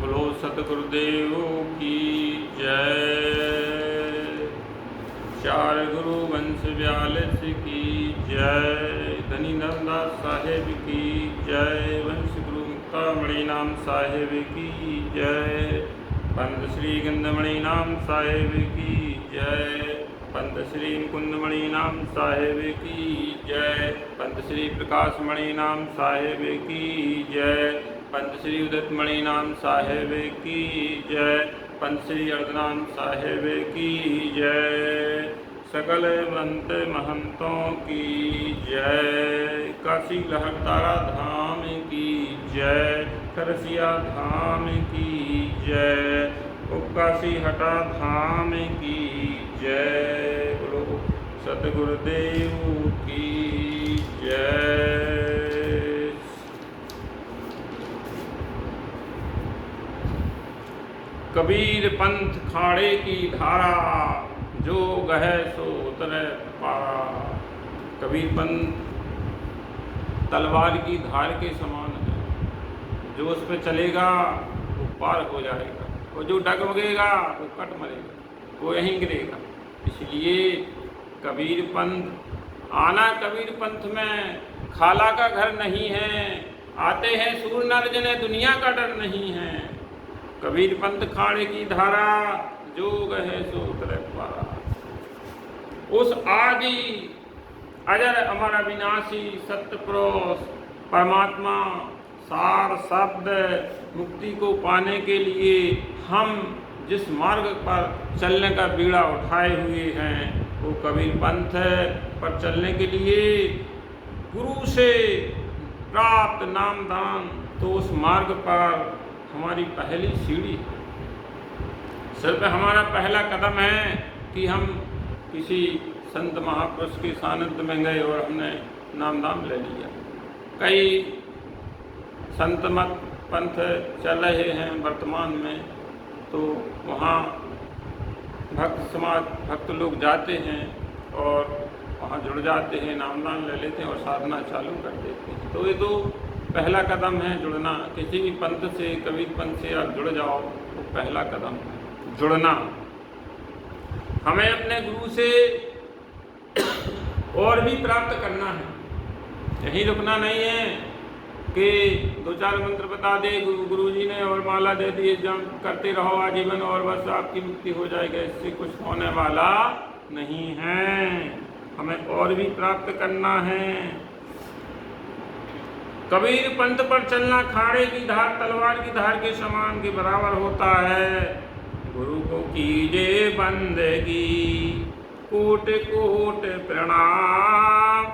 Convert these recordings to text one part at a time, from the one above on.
बोलो सतगुरुदेव की जय। चार गुरु वंश व्यालस की जय। धनी नरदास साहेब की जय। वंश गुरु मुक्तामणि नाम साहेब की जय। पंत श्री गंधमणि नाम साहेब की जय। पंत श्री मुकुंदमणि नाम साहेब की जय। पंत श्री प्रकाशमणि नाम साहेब की जय। पंत श्री उदितमणि नाम साहेब की जय। पंत श्री अर्धनाम साहेब की जय। सकल मंत महंतों की जय। काशी लहरतारा धाम की जय। करसिया धाम की जय। उपकाशी हटा धाम की जय। बोलो सतगुरुदेव की जय। कबीर पंथ खाड़े की धारा, जो गहे सो उतरे पारा। कबीर पंथ तलवार की धार के समान है, जो उस पर चलेगा वो पार हो जाएगा, और जो डगमगेगा वो कट मरेगा, वो यहीं गिरेगा। इसलिए कबीर पंथ आना, कबीर पंथ में खाला का घर नहीं है। आते हैं सूर नर जिन्हें दुनिया का डर नहीं है। कबीर पंथ खाड़े की धारा, जो गहे सो उतरे पारा। उस आदि अजर अमर अविनाशी सत्य पुरुष परमात्मा सार शब्द मुक्ति को पाने के लिए हम जिस मार्ग पर चलने का बीड़ा उठाए हुए हैं, वो कबीर पंथ पर चलने के लिए गुरु से प्राप्त नामदान, तो उस मार्ग पर हमारी पहली सीढ़ी है। सिर्फ हमारा पहला कदम है कि हम किसी संत महापुरुष के सानिध्य में गए और हमने नामदान ले लिया। कई संत मत पंथ चल रहे हैं वर्तमान में, तो वहाँ भक्त समाज, भक्त लोग जाते हैं और वहाँ जुड़ जाते हैं, नामदान ले लेते हैं और साधना चालू कर देते हैं। तो ये तो पहला कदम है जुड़ना। किसी भी पंथ से, कबीर पंथ से आप जुड़ जाओ, तो पहला कदम है जुड़ना। हमें अपने गुरु से और भी प्राप्त करना है, यहीं रुकना नहीं है कि दो चार मंत्र बता दे गुरु जी ने और माला दे दी, जब करते रहो आजीवन और बस आपकी मुक्ति हो जाएगी। इससे कुछ होने वाला नहीं है। हमें और भी प्राप्त करना है। कबीर पंथ पर चलना खाड़े की धार, तलवार की धार के समान के बराबर होता है। गुरु को कीजे बंदगी, कोट कोट प्रणाम।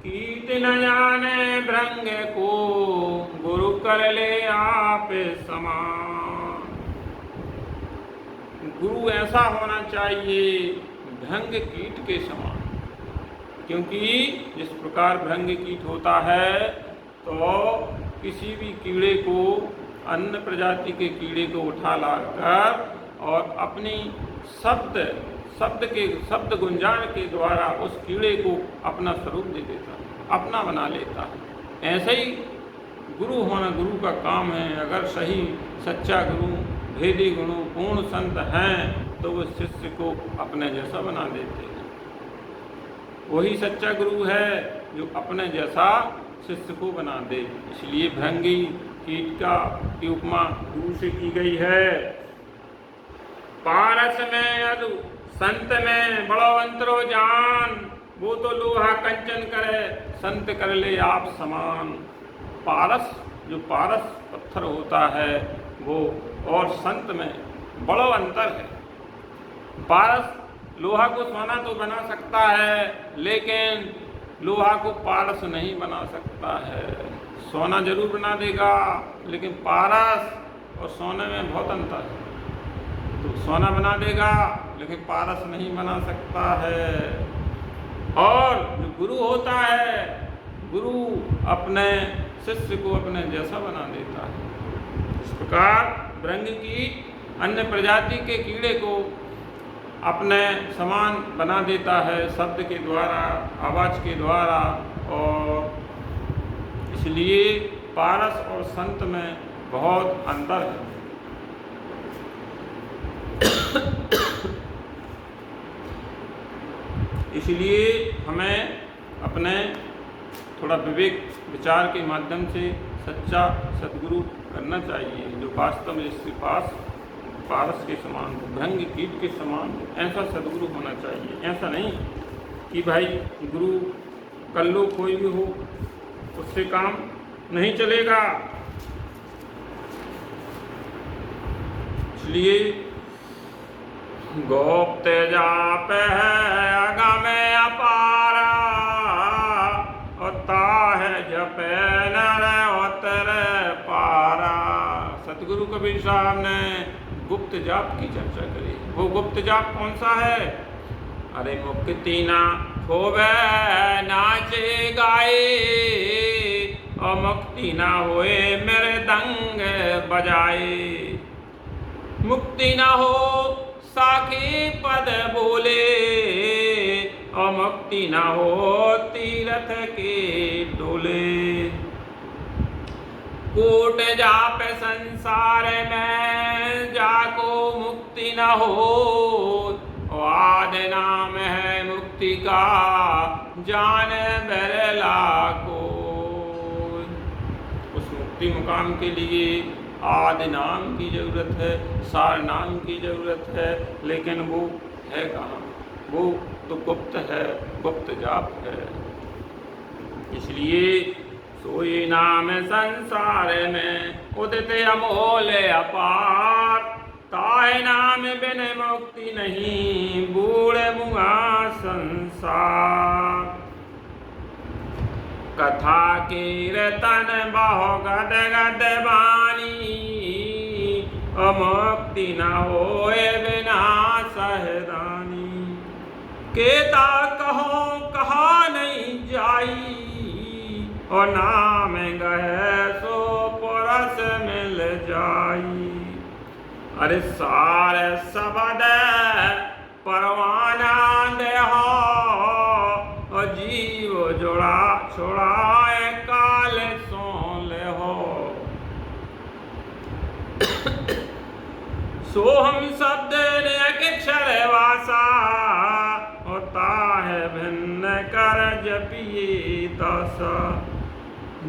कीट न जाने भृंग को, गुरु कर ले आप समान। गुरु ऐसा होना चाहिए भृंग कीट के समान, क्योंकि जिस प्रकार भृंग कीट होता है, तो किसी भी कीड़े को, अन्य प्रजाति के कीड़े को उठा लाकर और अपनी शब्द गुंजान के द्वारा उस कीड़े को अपना स्वरूप दे देता है, अपना बना लेता है। ऐसे ही गुरु होना गुरु का काम है। अगर सही सच्चा गुरु, भेदी गुरु, पूर्ण संत हैं, तो वो शिष्य को अपने जैसा बना देते हैं। वही सच्चा गुरु है जो अपने जैसा शिष्य को बना दे। इसलिए भृंगी कीट की उपमा गुरु से की गई है। पारस में अदु संत में बड़ो अंतरो जान, वो तो लोहा कंचन करे, संत कर ले आप समान। पारस, जो पारस पत्थर होता है, वो और संत में बड़ो अंतर है। पारस लोहा को सोना तो बना सकता है, लेकिन लोहा को पारस नहीं बना सकता है। सोना जरूर बना देगा, लेकिन पारस और सोने में बहुत अंतर है। तो सोना बना देगा, लेकिन पारस नहीं बना सकता है। और जो गुरु होता है, गुरु अपने शिष्य को अपने जैसा बना देता है। इस प्रकार भृंग की अन्य प्रजाति के कीड़े को अपने समान बना देता है, शब्द के द्वारा, आवाज के द्वारा। और इसलिए पारस और संत में बहुत अंतर है। इसलिए हमें अपने थोड़ा विवेक विचार के माध्यम से सच्चा सद्गुरु करना चाहिए, जो वास्तव में इसके पास पारस के समान हो, भृंग कीट के समान हो, ऐसा सद्गुरु होना चाहिए। ऐसा नहीं कि भाई गुरु कर लो कोई भी हो, उससे काम नहीं चलेगा। इसलिए गुप्त जाप है अगम अपारा, होता है जप नर उतर पारा। सतगुरु कबीर साहब ने गुप्त जाप की चर्चा करी। वो गुप्त जाप कौन सा है? अरे मुक्ति ना होवे नाचे गाए, और मुक्ति ना होए मेरे दंग बजाए। मुक्ति ना हो साखी पद बोले, और मुक्ति ना हो तीरथ के डोले। कोट जाप संसार में जाको मुक्ति न हो, आद नाम है मुक्ति का जान बिरला को। उस मुक्ति मुकाम के लिए आदि नाम की जरूरत है, सार नाम की जरूरत है, लेकिन वो है कहाँ? वो तो गुप्त है, गुप्त जाप है। इसलिए सोई नाम संसार में उदित अमोल अपार, ताय नाम बिन मुक्ति नहीं बूढ़ मुआ संसार। कथा कीर्तन बहु गद गद बानी, मुक्ति न होए बिना सहदानी। केता कहो कहा नहीं जाई, और नाम गए सो परस मिल जाई। अरे सार सबद परवाना देहो, और जीव जोड़ा छोड़ाए काल सो ले हो। सोहम शब्द अक्षर वासा, होता है भिन्न कर जपिए दशा।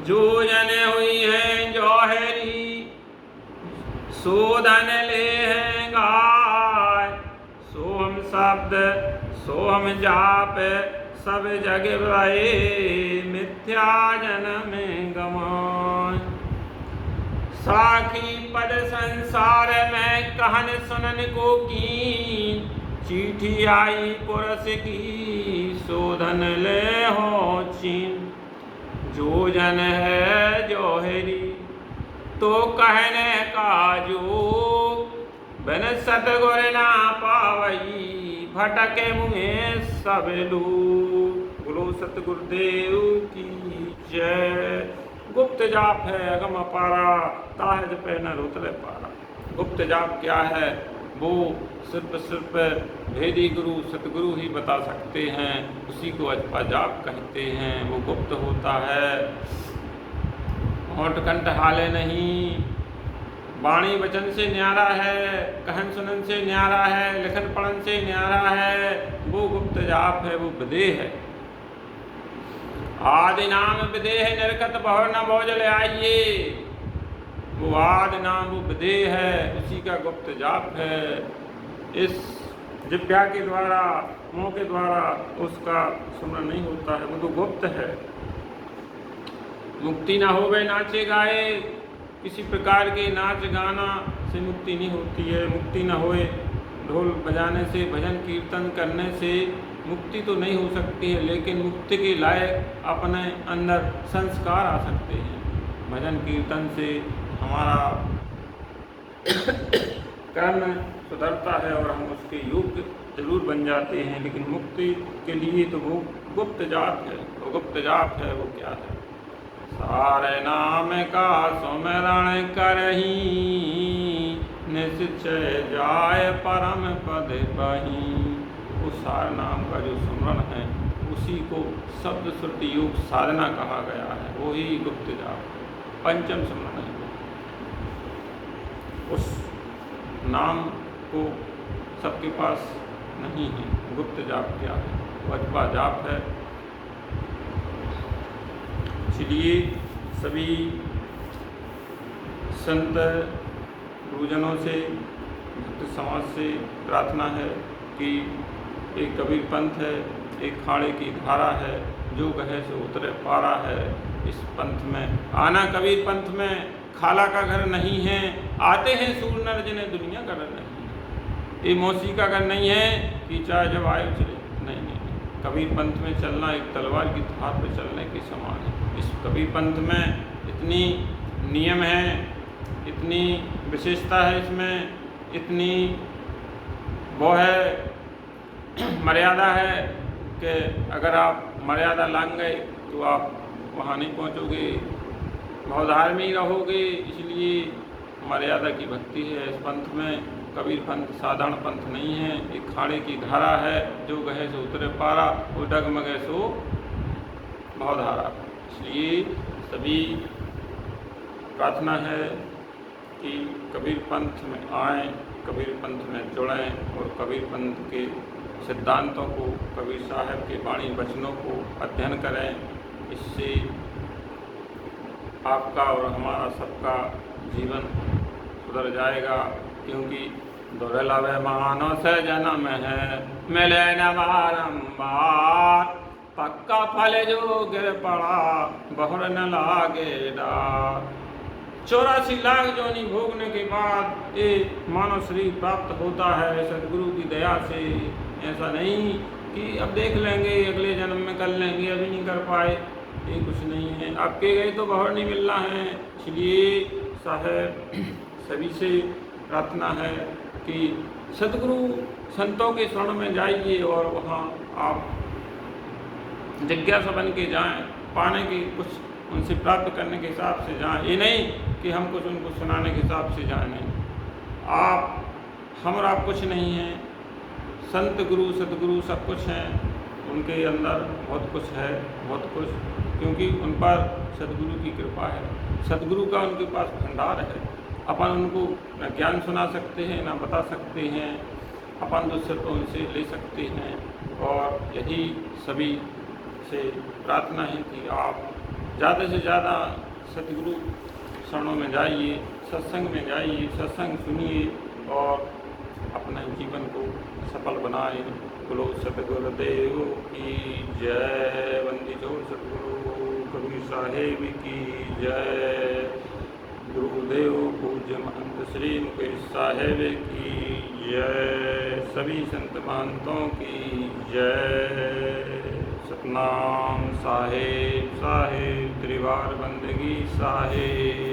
जो जने हुई है जौहरी, शोधन ले है गाय। सोहम शब्द सोहम जाप सब जग रहे, मिथ्या जन्म गमाय। साखी पद संसार में कहन सुनन को कीन, चिट्ठी आई पुरस की शोधन ले हो चीन। जो जन है जौहरी तो कहने का जो, बिन सतगुर ना पावई भटके मुहे सब लोग। बोलो सतगुरुदेव की जय। गुप्त जाप है अगम अपारा, ताहे जपे न उतरे पारा। गुप्त जाप क्या है? वो सिर्फ भेदी गुरु सतगुरु ही बता सकते हैं, उसी को अजपा जाप कहते हैं। वो गुप्त होता है, होठ कंठ हाले नहीं, वाणी वचन से न्यारा है, कहन सुनन से न्यारा है, लिखन पढ़न से न्यारा है। वो गुप्त जाप है, वो विदेह है। आदि नाम विदेह निरखत बहु न भोजल आइए। वो आदि नाम वो विदेह है, उसी का गुप्त जाप है। इस जिह्वा के द्वारा मुँह के द्वारा उसका सुमरन नहीं होता है, वो तो गुप्त है। मुक्ति ना होवे नाचे गाए, किसी प्रकार के नाच गाना से मुक्ति नहीं होती है। मुक्ति ना होए ढोल बजाने से, भजन कीर्तन करने से मुक्ति तो नहीं हो सकती है, लेकिन मुक्ति के लायक अपने अंदर संस्कार आ सकते हैं। भजन कीर्तन से हमारा कर्म सुधरता है और हम उसके योग्य जरूर बन जाते हैं, लेकिन मुक्ति के लिए तो वो गुप्त जाप है। वो गुप्त जाप है, वो क्या है? सारे नाम का सुमरण करही, निश्चय जाय परम पद बही। उस सार नाम का जो सुमरण है, उसी को शब्द श्रुति योग साधना कहा गया है। वो ही गुप्त जाप पंचम सुमरण है। उस नाम को सबके पास नहीं है। गुप्त जाप क्या है? वजपा जाप है। इसलिए सभी संत गुरुजनों से, भक्त समाज से प्रार्थना है कि एक कबीर पंथ है, एक खाड़े की धारा है, जो गहे सो उतरे पारा है। इस पंथ में आना, कबीर पंथ में खाला का घर नहीं है, आते हैं सूर नर जिन्हें दुनिया का डर नहीं है। ये मौसी का घर नहीं है कि चाहे जब आए चले, नहीं नहीं। कबीर पंथ में चलना एक तलवार की धार पर चलने के समान है। इस कबीर पंथ में इतनी नियम है, इतनी विशेषता है, इसमें इतनी वो है, मर्यादा है कि अगर आप मर्यादा लांघ गए तो आप वहाँ नहीं पहुँचोगे, बहुत धार्मिक रहोगे। इसलिए मर्यादा की भक्ति है इस पंथ में। कबीर पंथ साधारण पंथ नहीं है, एक खाड़े की धारा है, जो गहे सो उतरे पारा, वो डगमगे सो भवधारा। इसलिए सभी प्रार्थना है कि कबीर पंथ में आएँ, कबीर पंथ में जुड़ें और कबीर पंथ के सिद्धांतों को, कबीर साहब के वाणी वचनों को अध्ययन करें। इससे आपका और हमारा सबका जीवन सुधर जाएगा, क्योंकि दुर्लभ मानव से जन्म है, मिले न बारंबार, पक्का फल जो गिर पड़ा बहुर न लागे डार। 84 लाख जोनी भोगने के बाद ये मानव शरीर प्राप्त होता है सदगुरु की दया से। ऐसा नहीं कि अब देख लेंगे, अगले जन्म में कर लेंगे, अभी नहीं कर पाए, ये कुछ नहीं है। आपके गए तो बहुर नहीं मिलना है। इसलिए साहब सभी से प्रार्थना है कि सदगुरु संतों के शरण में जाइए और वहाँ आप जिज्ञासा बन के जाएँ, पाने की कुछ उनसे प्राप्त करने के हिसाब से जाएँ। ये नहीं कि हम कुछ उनको सुनाने के हिसाब से जाएँ, नहीं। आप हम और आप कुछ नहीं हैं, संत गुरु सदगुरु सब कुछ हैं, उनके अंदर बहुत कुछ है, बहुत कुछ, क्योंकि उन पर सदगुरु की कृपा है, सदगुरु का उनके पास भंडार है। अपन उनको न ज्ञान सुना सकते हैं, न बता सकते हैं, अपन तो सिर्फ उनसे ले सकते हैं। और यही सभी से प्रार्थना है कि आप ज़्यादा से ज़्यादा सदगुरु शरणों में जाइए, सत्संग में जाइए, सत्संग सुनिए और अपने जीवन को सफल बनाए। बोलो सतगुरुदेव की जय। बंदी छोड़ सतगुरु कबीर साहेब की जय। गुरुदेव पूज्य महंत श्री मुकेश साहेब की जय। सभी संत महंतों की जय। सतनाम साहेब साहेब, त्रिवार बंदगी साहेब।